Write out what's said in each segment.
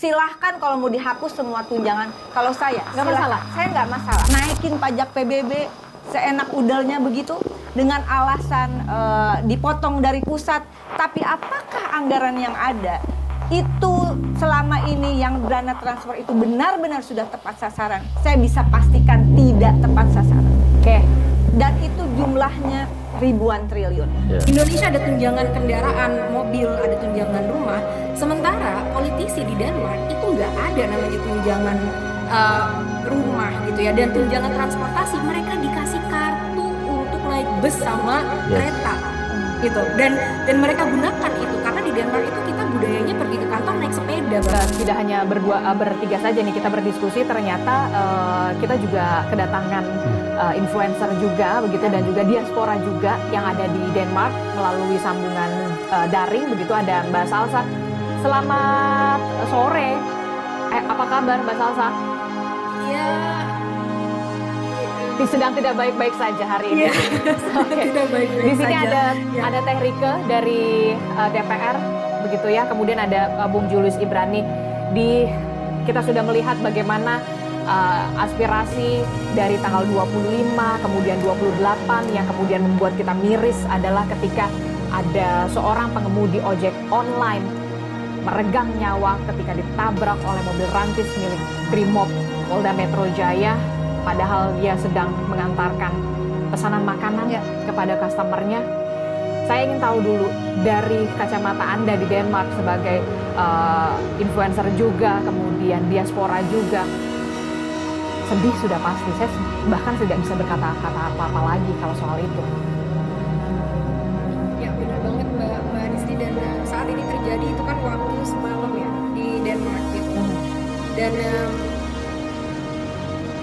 Silahkan kalau mau dihapus semua tunjangan. Kalau saya, Nggak masalah? Saya nggak masalah. Naikin pajak PBB seenak udelnya begitu dengan alasan dipotong dari pusat. Tapi apakah anggaran yang ada itu selama ini yang dana transfer itu benar-benar sudah tepat sasaran? Saya bisa pastikan tidak tepat sasaran. Oke. Dan itu jumlahnya ribuan triliun. Indonesia ada tunjangan kendaraan, mobil, ada tunjangan rumah. Sementara politisi di Denmark itu nggak ada namanya tunjangan rumah gitu ya. Dan tunjangan transportasi mereka dikasih kartu untuk naik bus sama kereta gitu. Dan mereka gunakan itu karena di Denmark itu kita budayanya pergi ke kantor naik sepeda. Tidak hanya bertiga saja nih kita berdiskusi, ternyata kita juga kedatangan influencer juga begitu dan juga diaspora juga yang ada di Denmark melalui sambungan daring begitu. Ada Mbak Salsa. Selamat sore. Apa kabar Mbak Salsa? Iya. Sedang tidak baik-baik saja hari ini. Okay. Tidak baik-baik di sini saja. ada Teh Rike dari DPR begitu ya. Kemudian ada Bung Julius Ibrani. Kita sudah melihat bagaimana aspirasi dari tanggal 25 kemudian 28 yang kemudian membuat kita miris adalah ketika ada seorang pengemudi ojek online meregang nyawa ketika ditabrak oleh mobil rantis milik Brimob Polda Metro Jaya, padahal dia sedang mengantarkan pesanan makanan kepada customernya. Saya ingin tahu dulu dari kacamata Anda di Denmark sebagai influencer juga, kemudian diaspora juga. Sedih sudah pasti, saya bahkan tidak bisa berkata-kata apa-apa lagi kalau soal itu. Ya benar banget Mbak Rizky, dan saat ini terjadi itu kan waktu semalam ya di Denmark gitu. Dan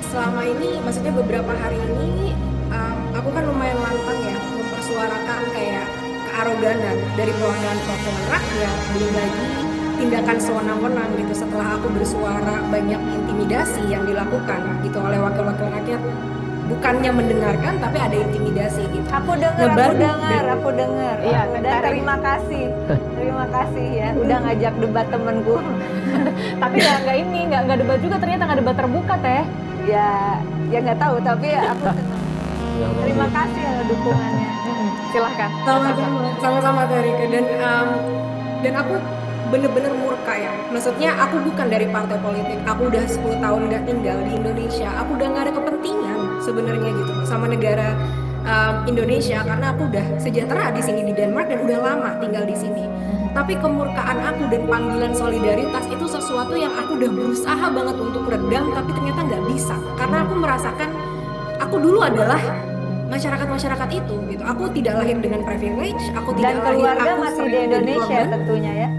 selama ini, maksudnya beberapa hari ini aku kan lumayan lantang ya mempersuarakan kayak kearoganan dari perwakilan rakyat, belum lagi tindakan sewenang-wenang gitu. Setelah aku bersuara, banyak intimidasi yang dilakukan gitu oleh wakil-wakil rakyat, bukannya mendengarkan tapi ada intimidasi gitu. Aku dengar. Iya, dan terima kasih ya udah ngajak debat temenku. Tapi nggak debat juga, ternyata nggak debat terbuka Teh. Ya nggak tahu, tapi aku senang. Terima kasih ya dukungannya. Silahkan. Sama-sama dari dan aku bener-bener murka ya. Maksudnya aku bukan dari partai politik. Aku udah 10 tahun nggak tinggal di Indonesia. Aku udah nggak ada kepentingan sebenarnya gitu sama negara Indonesia, karena aku udah sejahtera di sini di Denmark dan udah lama tinggal di sini. Tapi kemurkaan aku dan panggilan solidaritas itu sesuatu yang aku udah berusaha banget untuk redam, tapi ternyata nggak bisa. Karena aku merasakan aku dulu adalah masyarakat itu gitu. Aku tidak lahir dengan privilege, aku tidak Dan keluarga lahir, aku masih sering di jadi Indonesia korban. tentunya ya.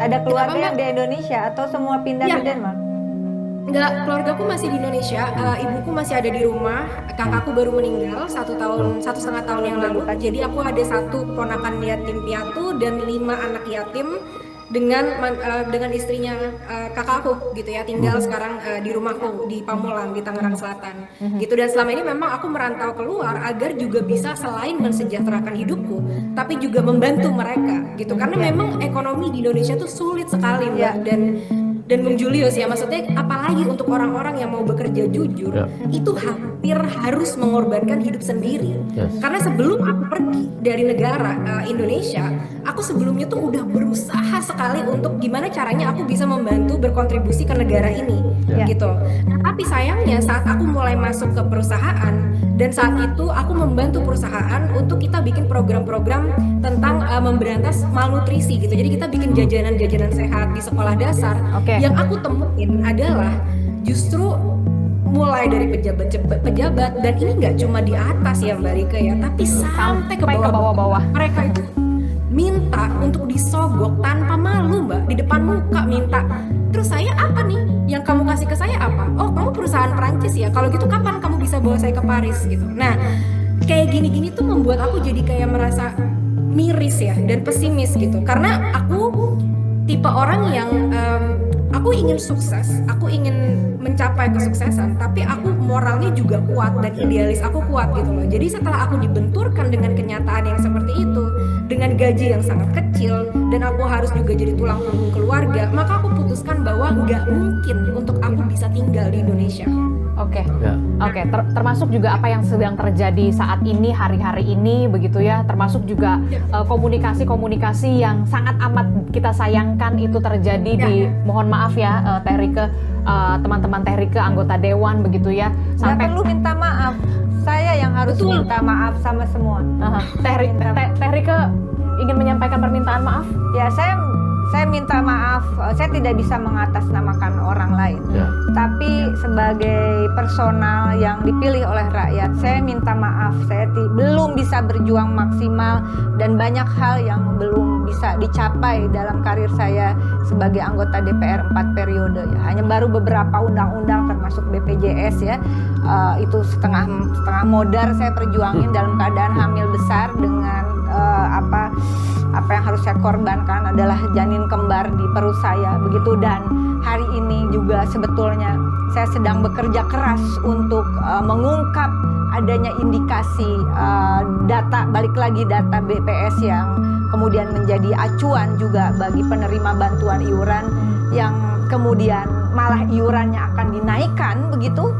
Ada keluarga Kenapa, yang di Indonesia atau semua pindah Ya. ke Denmark? Enggak, keluargaku masih di Indonesia, ibuku masih ada di rumah, kakakku baru meninggal 1,5 tahun yang lalu. Jadi aku ada 1 ponakan yatim piatu dan 5 anak yatim dengan istrinya kakakku gitu ya, tinggal sekarang di rumahku di Pamulang di Tangerang Selatan gitu. Dan selama ini memang aku merantau keluar agar juga bisa selain mensejahterakan hidupku tapi juga membantu mereka gitu, karena memang ekonomi di Indonesia tuh sulit sekali Mbak. Dan Bung Julius ya, maksudnya apalagi untuk orang-orang yang mau bekerja jujur itu hampir harus mengorbankan hidup sendiri. Karena sebelum aku pergi dari negara Indonesia, aku sebelumnya tuh udah berusaha sekali untuk gimana caranya aku bisa membantu berkontribusi ke negara ini gitu. Nah, tapi sayangnya saat aku mulai masuk ke perusahaan, dan saat itu aku membantu perusahaan untuk kita bikin program-program tentang memberantas malnutrisi gitu. Jadi kita bikin jajanan-jajanan sehat di sekolah dasar. Yang aku temuin adalah justru mulai dari pejabat, dan ini nggak cuma di atas ya Mbak Rike ya, tapi sampai ke bawah-bawah. Mereka itu minta untuk disogok tanpa malu Mbak, di depan muka minta. Terus saya apa nih? Yang kamu kasih ke saya apa? Oh, kamu perusahaan Prancis ya? Kalau gitu kapan kamu bisa bawa saya ke Paris gitu? Nah, kayak gini-gini tuh membuat aku jadi kayak merasa miris ya dan pesimis gitu. Karena aku tipe orang yang aku ingin sukses, aku ingin mencapai kesuksesan, tapi aku moralnya juga kuat dan idealis aku kuat gitu loh. Jadi setelah aku dibenturkan dengan kenyataan yang seperti itu, dengan gaji yang sangat kecil, dan aku harus juga jadi tulang punggung keluarga, maka aku putuskan bahwa nggak mungkin untuk aku bisa tinggal di Indonesia. Oke, Ya. oke. Termasuk juga apa yang sedang terjadi saat ini, hari-hari ini, begitu ya. Termasuk juga komunikasi-komunikasi yang sangat amat kita sayangkan itu terjadi di, mohon maaf ya, Teh Rike, teman-teman Teh Rike, anggota dewan, begitu ya. Nggak perlu minta maaf, saya yang harus Betul. minta maaf sama semua. Teh Rike ingin menyampaikan permintaan maaf. Ya, saya minta maaf, saya tidak bisa mengatasnamakan orang lain. Ya. Tapi sebagai personal yang dipilih oleh rakyat, saya minta maaf, saya belum bisa berjuang maksimal dan banyak hal yang belum bisa dicapai dalam karir saya sebagai anggota DPR 4 periode. Ya. Hanya baru beberapa undang-undang termasuk BPJS ya, itu setengah modar saya perjuangin dalam keadaan hamil besar dengan apa yang harus saya korbankan adalah janin kembar di perut saya begitu. Dan hari ini juga sebetulnya saya sedang bekerja keras untuk mengungkap adanya indikasi data, balik lagi data BPS yang kemudian menjadi acuan juga bagi penerima bantuan iuran yang kemudian malah iurannya akan dinaikkan begitu.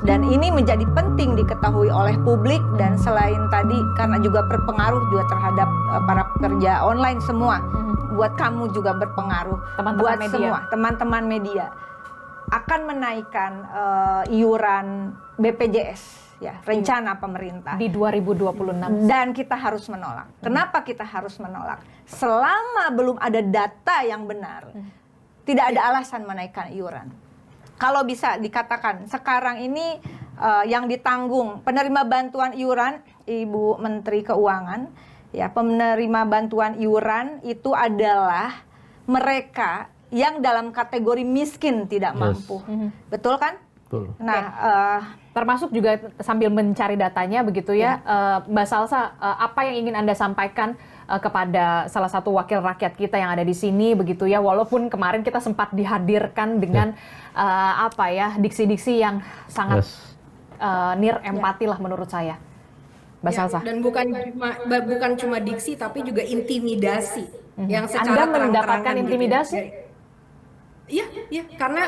Dan ini menjadi penting diketahui oleh publik, dan selain tadi karena juga berpengaruh juga terhadap para pekerja online semua. Buat kamu juga berpengaruh, Teman-teman buat media. semua teman-teman media akan menaikkan iuran BPJS ya, rencana pemerintah. Di 2026. Dan kita harus menolak. Kenapa kita harus menolak? Selama belum ada data yang benar, tidak ada alasan menaikkan iuran. Kalau bisa dikatakan sekarang ini yang ditanggung penerima bantuan iuran, Ibu Menteri Keuangan, ya, penerima bantuan iuran itu adalah mereka yang dalam kategori miskin tidak mampu. Betul kan? Betul. Nah, Termasuk juga sambil mencari datanya begitu ya, Mbak Salsa, apa yang ingin Anda sampaikan kepada salah satu wakil rakyat kita yang ada di sini begitu ya, walaupun kemarin kita sempat dihadirkan dengan diksi-diksi yang sangat near empati lah menurut saya, Mbak Ya, Salsa. dan bukan cuma diksi tapi juga intimidasi yang secara Anda terang-terangan mendapatkan gitu ya. intimidasi? Iya, karena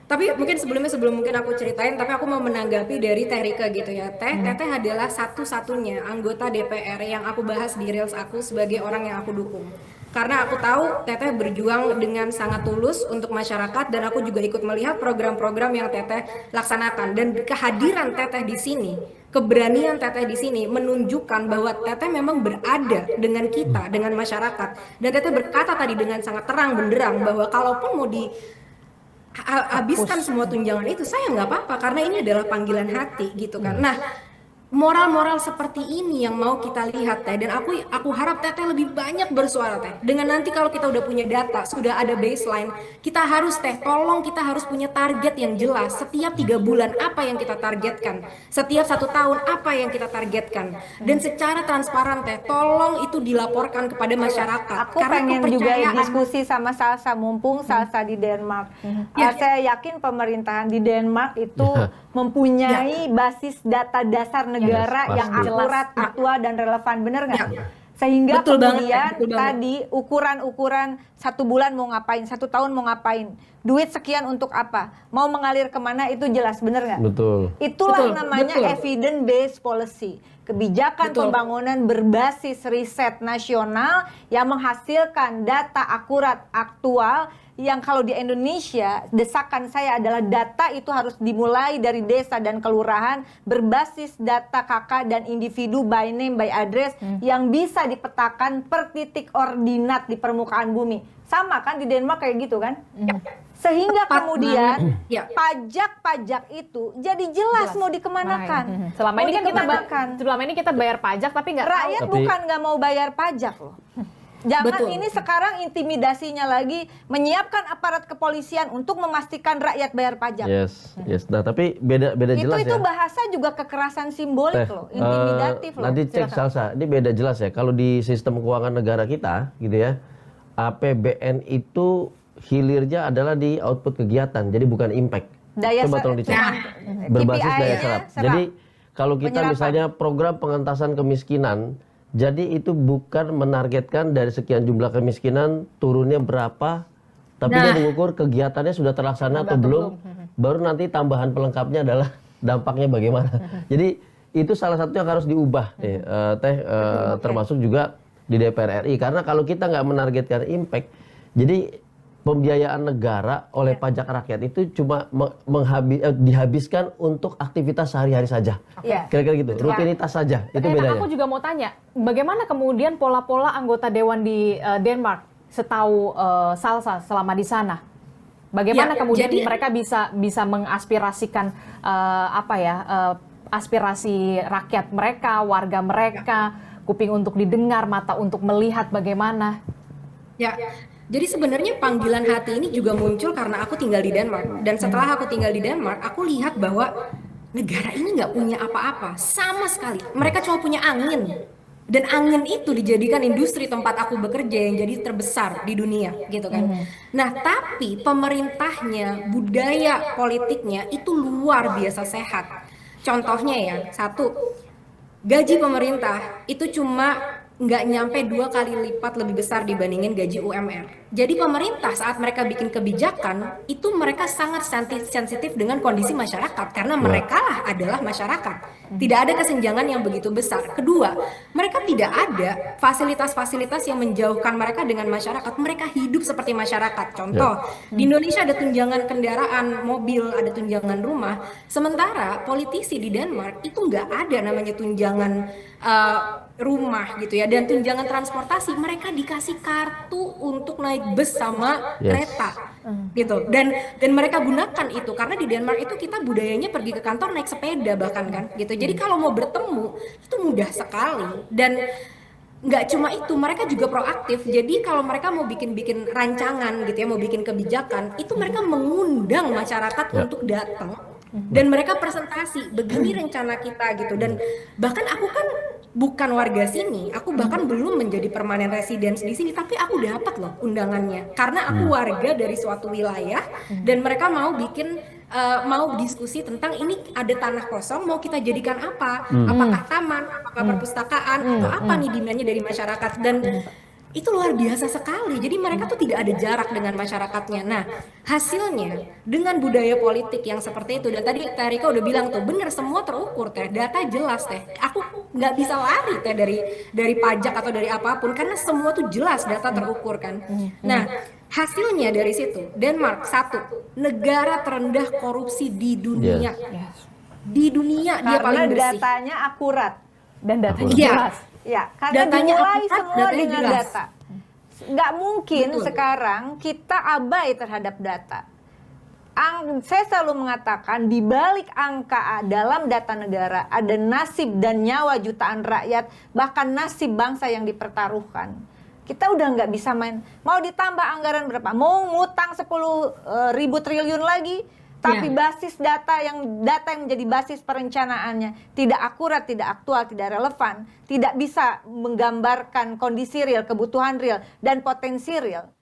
tapi mungkin sebelum mungkin aku ceritain, tapi aku mau menanggapi dari Teh Rike gitu ya. Teteh adalah satu-satunya anggota DPR yang aku bahas di Reels aku sebagai orang yang aku dukung. Karena aku tahu Teteh berjuang dengan sangat tulus untuk masyarakat, dan aku juga ikut melihat program-program yang Teteh laksanakan, dan kehadiran Teteh di sini, keberanian Teteh di sini menunjukkan bahwa Teteh memang berada dengan kita, dengan masyarakat. Dan Teteh berkata tadi dengan sangat terang benderang bahwa kalaupun mau habiskan semua tunjangan itu, saya nggak apa-apa karena ini adalah panggilan hati gitu kan. Nah, moral-moral seperti ini yang mau kita lihat Teh, dan aku harap Teteh lebih banyak bersuara Teh. Dengan nanti kalau kita udah punya data, sudah ada baseline, kita harus Teh, tolong kita harus punya target yang jelas. Setiap 3 bulan apa yang kita targetkan, setiap 1 tahun apa yang kita targetkan, dan secara transparan Teh, tolong itu dilaporkan kepada masyarakat. aku pengen juga diskusi sama Salsa, mumpung Salsa di Denmark. Saya yakin pemerintahan di Denmark itu mempunyai basis data dasar negara Yes, yang pasti. akurat, aktual, dan relevan, bener nggak? Sehingga Betul banget, kemudian betul banget. tadi ukuran-ukuran 1 bulan mau ngapain, 1 tahun mau ngapain, duit sekian untuk apa, mau mengalir kemana, itu jelas, bener nggak? Betul. Itulah Betul, namanya betul. evidence based policy. Kebijakan Betul. pembangunan berbasis riset nasional yang menghasilkan data akurat, aktual, yang kalau di Indonesia desakan saya adalah data itu harus dimulai dari desa dan kelurahan berbasis data KK dan individu by name by address yang bisa dipetakan per titik ordinat di permukaan bumi. Sama kan di Denmark kayak gitu kan? Sehingga Tepat kemudian banget. Ya. pajak-pajak itu jadi jelas mau dikemanakan. Selama Mau ini kan dikemanakan. selama ini kita bayar pajak tapi nggak tahu. Rakyat Tapi- bukan nggak mau bayar pajak loh. Jangan Betul. ini sekarang intimidasinya lagi menyiapkan aparat kepolisian untuk memastikan rakyat bayar pajak. Yes. Nah, tapi beda jelas Itu ya. bahasa juga kekerasan simbolik Teh, loh, intimidatif loh. Nanti cek Silakan. Salsa, ini beda jelas ya. Kalau di sistem keuangan negara kita, gitu ya, APBN itu hilirnya adalah di output kegiatan, jadi bukan impact. Daya Coba tolong dicek. Berbasis daya serap. Jadi kalau kita Penyerapan. misalnya program pengentasan kemiskinan, jadi itu bukan menargetkan dari sekian jumlah kemiskinan turunnya berapa, tapi dia mengukur kegiatannya sudah terlaksana atau belum. Baru nanti tambahan pelengkapnya adalah dampaknya bagaimana. Jadi itu salah satu yang harus diubah, termasuk juga di DPR RI. Karena kalau kita nggak menargetkan impact, jadi pembiayaan negara oleh pajak rakyat itu cuma dihabiskan untuk aktivitas sehari-hari saja. Iya. Kira-kira gitu, rutinitas saja. Itu bedanya. Aku juga mau tanya, bagaimana kemudian pola-pola anggota dewan di Denmark setahu Salsa selama di sana? Bagaimana kemudian mereka bisa mengaspirasikan aspirasi rakyat mereka, warga mereka, kuping untuk didengar, mata untuk melihat bagaimana? Ya, jadi sebenarnya panggilan hati ini juga muncul karena aku tinggal di Denmark. Dan setelah aku tinggal di Denmark, aku lihat bahwa negara ini nggak punya apa-apa sama sekali. Mereka cuma punya angin. Dan angin itu dijadikan industri tempat aku bekerja yang jadi terbesar di dunia, gitu kan. Nah, tapi pemerintahnya, budaya politiknya itu luar biasa sehat. Contohnya ya, satu, gaji pemerintah itu cuma nggak nyampe 2 kali lipat lebih besar dibandingin gaji UMR. Jadi pemerintah saat mereka bikin kebijakan itu mereka sangat sensitif dengan kondisi masyarakat karena mereka lah adalah masyarakat. Tidak ada kesenjangan yang begitu besar. Kedua, mereka tidak ada fasilitas-fasilitas yang menjauhkan mereka dengan masyarakat. Mereka hidup seperti masyarakat. Contoh, di Indonesia ada tunjangan kendaraan, mobil, ada tunjangan rumah. Sementara politisi di Denmark itu nggak ada namanya tunjangan rumah gitu ya, dan tunjangan transportasi. Mereka dikasih kartu untuk naik bus sama kereta gitu, dan mereka gunakan itu karena di Denmark itu kita budayanya pergi ke kantor naik sepeda bahkan kan gitu. Jadi kalau mau bertemu itu mudah sekali, dan nggak cuma itu, mereka juga proaktif. Jadi kalau mereka mau bikin rancangan gitu ya, mau bikin kebijakan, itu mereka mengundang masyarakat untuk datang dan mereka presentasi begini rencana kita gitu. Dan bahkan aku kan bukan warga sini, aku bahkan belum menjadi permanent residence di sini, tapi aku dapat loh undangannya karena aku warga dari suatu wilayah dan mereka mau bikin mau diskusi tentang ini ada tanah kosong mau kita jadikan apa, apakah taman, apakah perpustakaan atau apa nih demandnya dari masyarakat. Dan itu luar biasa sekali. Jadi mereka tuh tidak ada jarak dengan masyarakatnya. Nah, hasilnya dengan budaya politik yang seperti itu, dan tadi Teh Rika udah bilang tuh, bener, semua terukur Teh, data jelas Teh. Aku nggak bisa lari Teh dari pajak atau dari apapun karena semua tuh jelas, data terukur kan. Nah, hasilnya dari situ, Denmark satu negara terendah korupsi di dunia. Di dunia dia paling bersih. Datanya akurat Dan datanya Iya. jelas. ya, karena Datanya dimulai akurat, semua datanya dengan jelas. data. Nggak mungkin Betul. sekarang kita abai terhadap data. Saya selalu mengatakan di balik angka dalam data negara ada nasib dan nyawa jutaan rakyat, bahkan nasib bangsa yang dipertaruhkan. Kita udah nggak bisa main. Mau ditambah anggaran berapa? Mau ngutang 10.000 triliun lagi, tapi basis data yang menjadi basis perencanaannya tidak akurat, tidak aktual, tidak relevan, tidak bisa menggambarkan kondisi real, kebutuhan real, dan potensi real.